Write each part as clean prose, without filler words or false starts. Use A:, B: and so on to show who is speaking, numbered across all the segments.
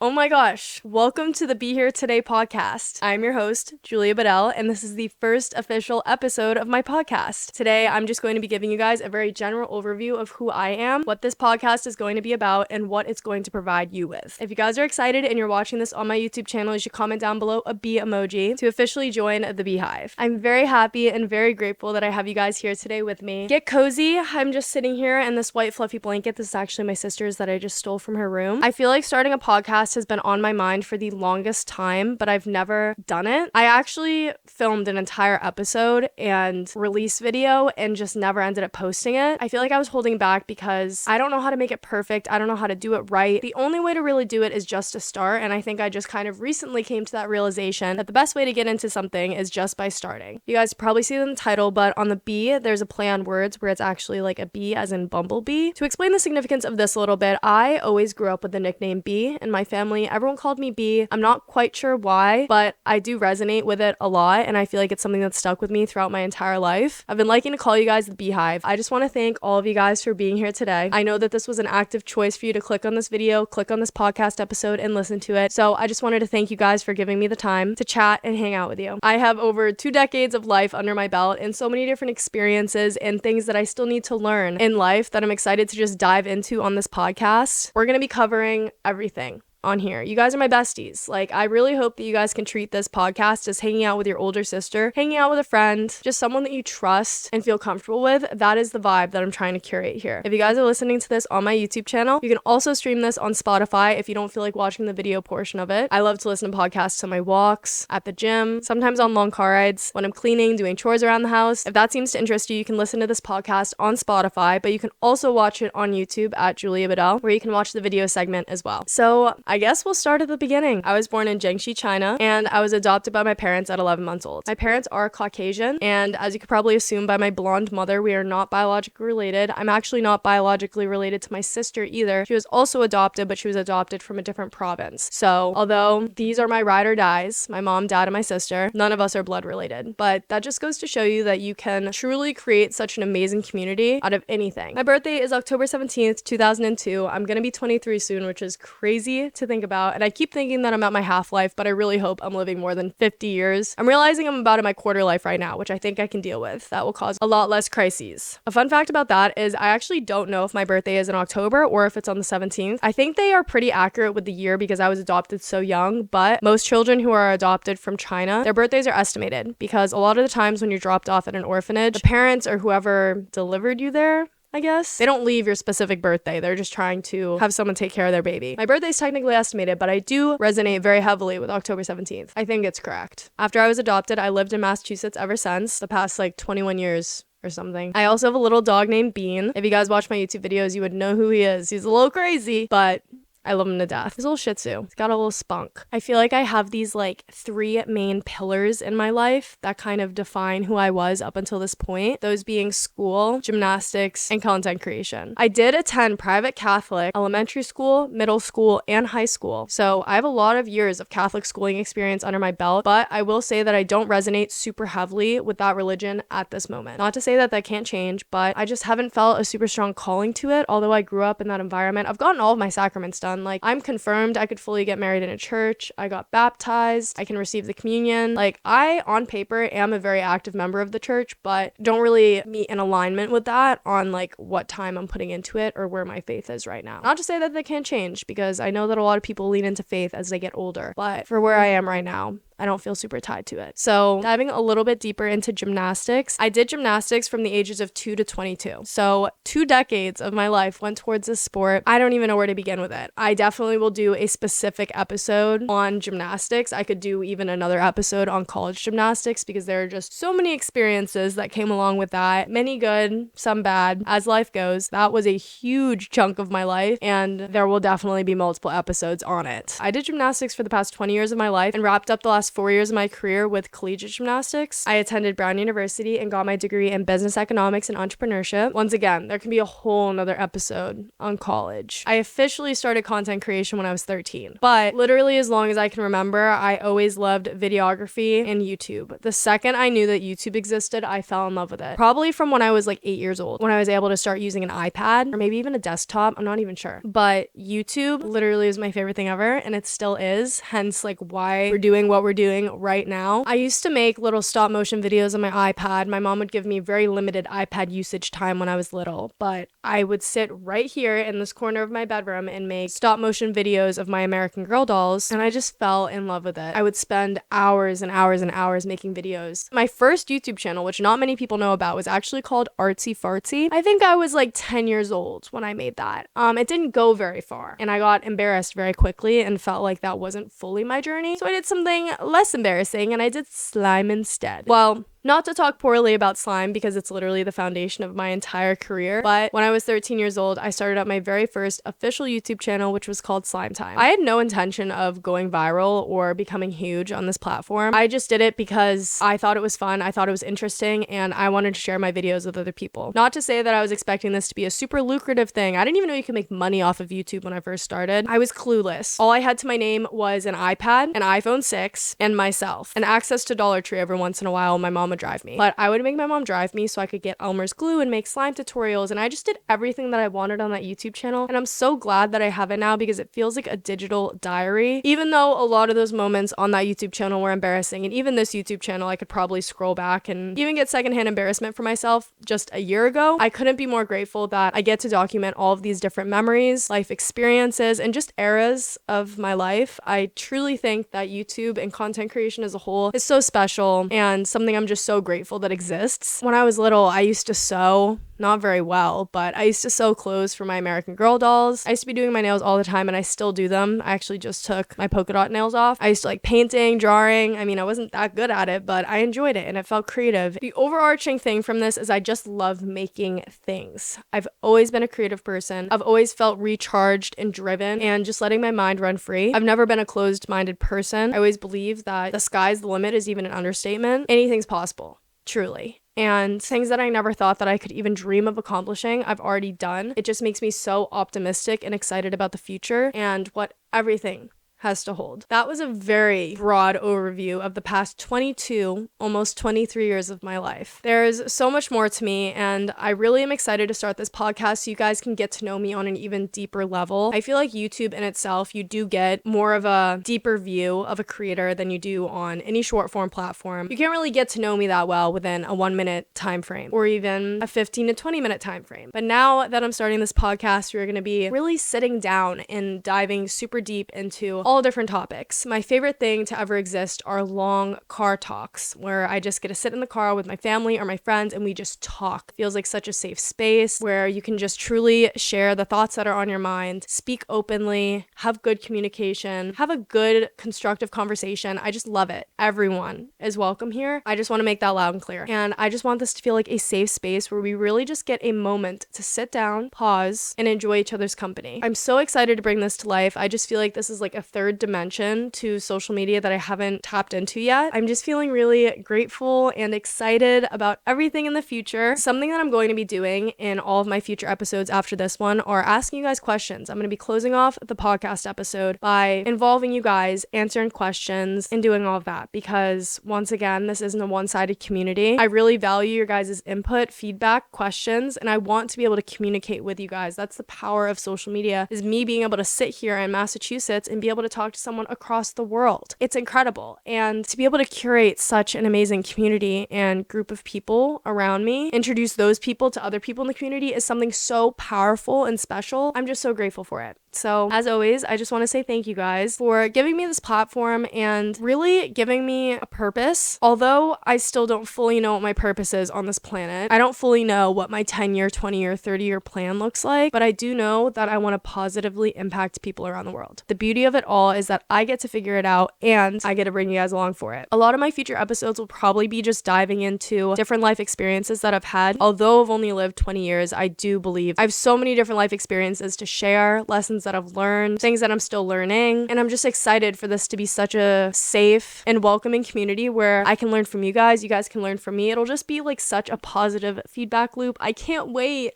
A: Oh my gosh, welcome to the Be Here Today podcast. I'm your host, Julia Bedell, and this is the first official episode of my podcast. Today, I'm just going to be giving you guys a very general overview of who I am, what this podcast is going to be about, and what it's going to provide you with. If you guys are excited and you're watching this on my YouTube channel, you should comment down below a bee emoji to officially join the Beehive. I'm very happy and very grateful that I have you guys here today with me. Get cozy. I'm just sitting here in this white fluffy blanket. This is actually my sister's that I just stole from her room. I feel like starting a podcast has been on my mind for the longest time, but I've never done it. I actually filmed an entire episode and release video and just never ended up posting it. I feel like I was holding back because I don't know how to make it perfect. I don't know how to do it right. The only way to really do it is just to start, and I think I just kind of recently came to that realization that the best way to get into something is just by starting. You guys probably see it in the title, but on the B, there's a play on words where it's actually like a bee as in bumblebee. To explain the significance of this a little bit, I always grew up with the nickname Bee in my family. Everyone called me Bee. I'm not quite sure why, but I do resonate with it a lot, and I feel like it's something that's stuck with me throughout my entire life. I've been liking to call you guys the Beehive. I just want to thank all of you guys for being here today. I know that this was an active choice for you to click on this video, click on this podcast episode, and listen to it. So I just wanted to thank you guys for giving me the time to chat and hang out with you. I have over 2 decades of life under my belt and so many different experiences and things that I still need to learn in life that I'm excited to just dive into on this podcast. We're going to be covering everything on here. You guys are my besties. Like, I really hope that you guys can treat this podcast as hanging out with your older sister, hanging out with a friend, just someone that you trust and feel comfortable with. That is the vibe that I'm trying to curate here. If you guys are listening to this on my YouTube channel, you can also stream this on Spotify if you don't feel like watching the video portion of it. I love to listen to podcasts on my walks, at the gym, sometimes on long car rides, when I'm cleaning, doing chores around the house. If that seems to interest you, you can listen to this podcast on Spotify, but you can also watch it on YouTube at Julia Bedell, where you can watch the video segment as well. So I guess we'll start at the beginning. I was born in Jiangxi, China, and I was adopted by my parents at 11 months old. My parents are Caucasian, and as you could probably assume by my blonde mother, we are not biologically related. I'm actually not biologically related to my sister either. She was also adopted, but she was adopted from a different province. So although these are my ride or dies, my mom, dad, and my sister, none of us are blood related. But that just goes to show you that you can truly create such an amazing community out of anything. My birthday is October 17th, 2002. I'm gonna be 23 soon, which is crazy to think about. And I keep thinking that I'm at my half-life, but I really hope I'm living more than 50 years. I'm realizing I'm about in my quarter life right now, which I think I can deal with. That will cause a lot less crises. A fun fact about that is I actually don't know if my birthday is in October or if it's on the 17th. I think they are pretty accurate with the year because I was adopted so young, but most children who are adopted from China, their birthdays are estimated because a lot of the times when you're dropped off at an orphanage, the parents or whoever delivered you there, I guess, they don't leave your specific birthday. They're just trying to have someone take care of their baby. My birthday is technically estimated, but I do resonate very heavily with October 17th. I think it's correct. After I was adopted, I lived in Massachusetts ever since, the past 21 years or something. I also have a little dog named Bean. If you guys watch my YouTube videos, you would know who he is. He's a little crazy, but I love him to death. He's a little Shih Tzu. He's got a little spunk. I feel like I have these 3 main pillars in my life that kind of define who I was up until this point. Those being school, gymnastics, and content creation. I did attend private Catholic elementary school, middle school, and high school. So I have a lot of years of Catholic schooling experience under my belt, but I will say that I don't resonate super heavily with that religion at this moment. Not to say that that can't change, but I just haven't felt a super strong calling to it. Although I grew up in that environment, I've gotten all of my sacraments done. I'm confirmed I could fully get married in a church. I got baptized. I can receive the communion. I, on paper, am a very active member of the church, but don't really meet in alignment with that on what time I'm putting into it or where my faith is right now. Not to say that they can't change, because I know that a lot of people lean into faith as they get older, but for where I am right now, I don't feel super tied to it. So diving a little bit deeper into gymnastics, I did gymnastics from the ages of 2 to 22. So 2 decades of my life went towards this sport. I don't even know where to begin with it. I definitely will do a specific episode on gymnastics. I could do even another episode on college gymnastics because there are just so many experiences that came along with that. Many good, some bad, as life goes. That was a huge chunk of my life, and there will definitely be multiple episodes on it. I did gymnastics for the past 20 years of my life and wrapped up the last last 4 years of my career with collegiate gymnastics. I attended Brown University and got my degree in business economics and entrepreneurship. Once again, there can be a whole nother episode on college. I officially started content creation when I was 13, but literally as long as I can remember, I always loved videography and YouTube. The second I knew that YouTube existed, I fell in love with it. Probably from when I was like 8 years old, when I was able to start using an iPad or maybe even a desktop. I'm not even sure. But YouTube literally is my favorite thing ever, and it still is. Hence, like, why we're doing what we're doing right now. I used to make little stop motion videos on my iPad. My mom would give me very limited iPad usage time when I was little, but I would sit right here in this corner of my bedroom and make stop motion videos of my American Girl dolls, and I just fell in love with it. I would spend hours and hours and hours making videos. My first YouTube channel, which not many people know about, was actually called Artsy Fartsy. I think I was like 10 years old when I made that. It didn't go very far, and I got embarrassed very quickly and felt like that wasn't fully my journey, so I did something less embarrassing, and I did slime instead. Well, not to talk poorly about slime because it's literally the foundation of my entire career, but when I was 13 years old, I started up my very first official YouTube channel, which was called Slime Time. I had no intention of going viral or becoming huge on this platform. I just did it because I thought it was fun, I thought it was interesting, and I wanted to share my videos with other people. Not to say that I was expecting this to be a super lucrative thing. I didn't even know you could make money off of YouTube when I first started. I was clueless. All I had to my name was an iPad, an iPhone 6, and myself, and access to Dollar Tree every once in a while when my mom would drive me. But I would make my mom drive me so I could get Elmer's glue and make slime tutorials, and I just did everything that I wanted on that YouTube channel, and I'm so glad that I have it now because it feels like a digital diary. Even though a lot of those moments on that YouTube channel were embarrassing, and even this YouTube channel I could probably scroll back and even get secondhand embarrassment for myself just a year ago, I couldn't be more grateful that I get to document all of these different memories, life experiences, and just eras of my life. I truly think that YouTube and content creation as a whole is so special and something I'm just so grateful that exists. When I was little, I used to sew. Not very well, but I used to sew clothes for my American Girl dolls. I used to be doing my nails all the time, and I still do them. I actually just took my polka dot nails off. I used to like painting, drawing. I mean, I wasn't that good at it, but I enjoyed it and it felt creative. The overarching thing from this is I just love making things. I've always been a creative person. I've always felt recharged and driven and just letting my mind run free. I've never been a closed-minded person. I always believe that the sky's the limit is even an understatement. Anything's possible. Truly. And things that I never thought that I could even dream of accomplishing, I've already done. It just makes me so optimistic and excited about the future and what everything has to hold. That was a very broad overview of the past 22, almost 23 years of my life. There's so much more to me, and I really am excited to start this podcast so you guys can get to know me on an even deeper level. I feel like YouTube in itself, you do get more of a deeper view of a creator than you do on any short form platform. You can't really get to know me that well within a 1-minute time frame or even a 15 to 20 minute time frame. But now that I'm starting this podcast, we're going to be really sitting down and diving super deep into all different topics. My favorite thing to ever exist are long car talks where I just get to sit in the car with my family or my friends and we just talk. It feels like such a safe space where you can just truly share the thoughts that are on your mind, speak openly, have good communication, have a good constructive conversation. I just love it. Everyone is welcome here. I just want to make that loud and clear. And I just want this to feel like a safe space where we really just get a moment to sit down, pause, and enjoy each other's company. I'm so excited to bring this to life. I just feel like this is like a third dimension to social media that I haven't tapped into yet. I'm just feeling really grateful and excited about everything in the future. Something that I'm going to be doing in all of my future episodes after this one are asking you guys questions. I'm going to be closing off the podcast episode by involving you guys, answering questions, and doing all of that because once again, this isn't a one-sided community. I really value your guys' input, feedback, questions, and I want to be able to communicate with you guys. That's the power of social media, is me being able to sit here in Massachusetts and be able to talk to someone across the world. It's incredible. And to be able to curate such an amazing community and group of people around me, introduce those people to other people in the community is something so powerful and special. I'm just so grateful for it. So as always, I just want to say thank you guys for giving me this platform and really giving me a purpose. Although I still don't fully know what my purpose is on this planet. I don't fully know what my 10-year, 20-year, 30-year plan looks like, but I do know that I want to positively impact people around the world. The beauty of it all is that I get to figure it out and I get to bring you guys along for it. A lot of my future episodes will probably be just diving into different life experiences that I've had. Although I've only lived 20 years, I do believe I have so many different life experiences to share, lessons lessons that I've learned, things that I'm still learning. And I'm just excited for this to be such a safe and welcoming community where I can learn from you guys can learn from me. It'll just be like such a positive feedback loop. I can't wait.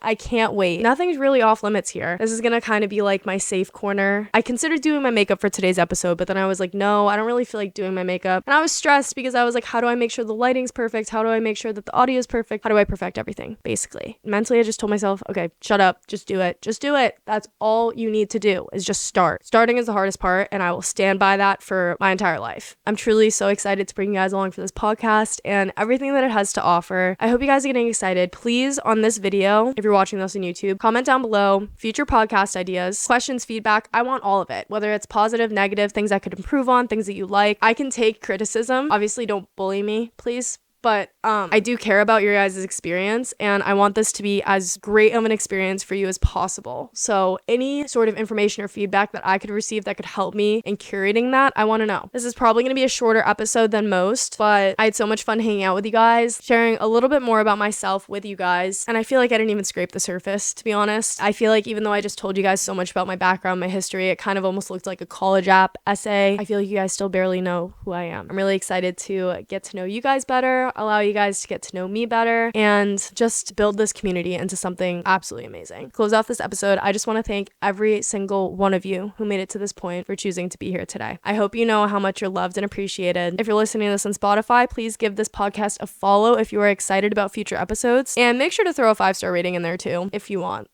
A: Nothing's really off limits here. This is gonna kind of be like my safe corner. I considered doing my makeup for today's episode, but then I was like, no, I don't really feel like doing my makeup. And I was stressed because I was like, how do I make sure the lighting's perfect? How do I make sure that the audio is perfect? How do I perfect everything? Basically. Mentally, I just told myself, okay, shut up. Just do it. Just do it. That's all you need to do is just start. Starting is the hardest part, and I will stand by that for my entire life. I'm truly so excited to bring you guys along for this podcast and everything that it has to offer. I hope you guys are getting excited. Please, on this video, if you're watching this on YouTube, comment down below future podcast ideas, questions, feedback. I want all of it, whether it's positive, negative, things I could improve on, things that you like. I can take criticism. Obviously, don't bully me, please. But I do care about your guys' experience, and I want this to be as great of an experience for you as possible. So any sort of information or feedback that I could receive that could help me in curating that, I want to know. This is probably going to be a shorter episode than most, but I had so much fun hanging out with you guys, sharing a little bit more about myself with you guys, and I feel like I didn't even scrape the surface, to be honest. I feel like even though I just told you guys so much about my background, my history, it kind of almost looked like a college app essay. I feel like you guys still barely know who I am. I'm really excited to get to know you guys better, allow you guys to get to know me better, and just build this community into something absolutely amazing. Close off this episode, I just want to thank every single one of you who made it to this point for choosing to be here today. I hope you know how much you're loved and appreciated. If you're listening to this on Spotify, please give this podcast a follow if you are excited about future episodes, and make sure to throw a 5-star rating in there too if you want.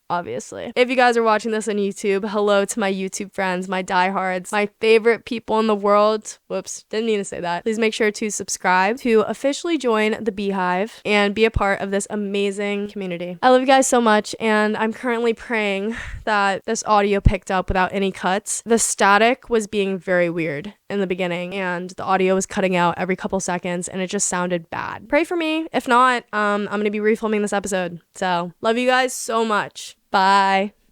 A: Obviously. If you guys are watching this on YouTube, hello to my YouTube friends, my diehards, my favorite people in the world. Whoops, didn't mean to say that. Please make sure to subscribe to officially join the Beehive and be a part of this amazing community. I love you guys so much, and I'm currently praying that this audio picked up without any cuts. The static was being very weird in the beginning, and the audio was cutting out every couple seconds, and it just sounded bad. Pray for me. If not, I'm gonna be refilming this episode. So, love you guys so much. Bye.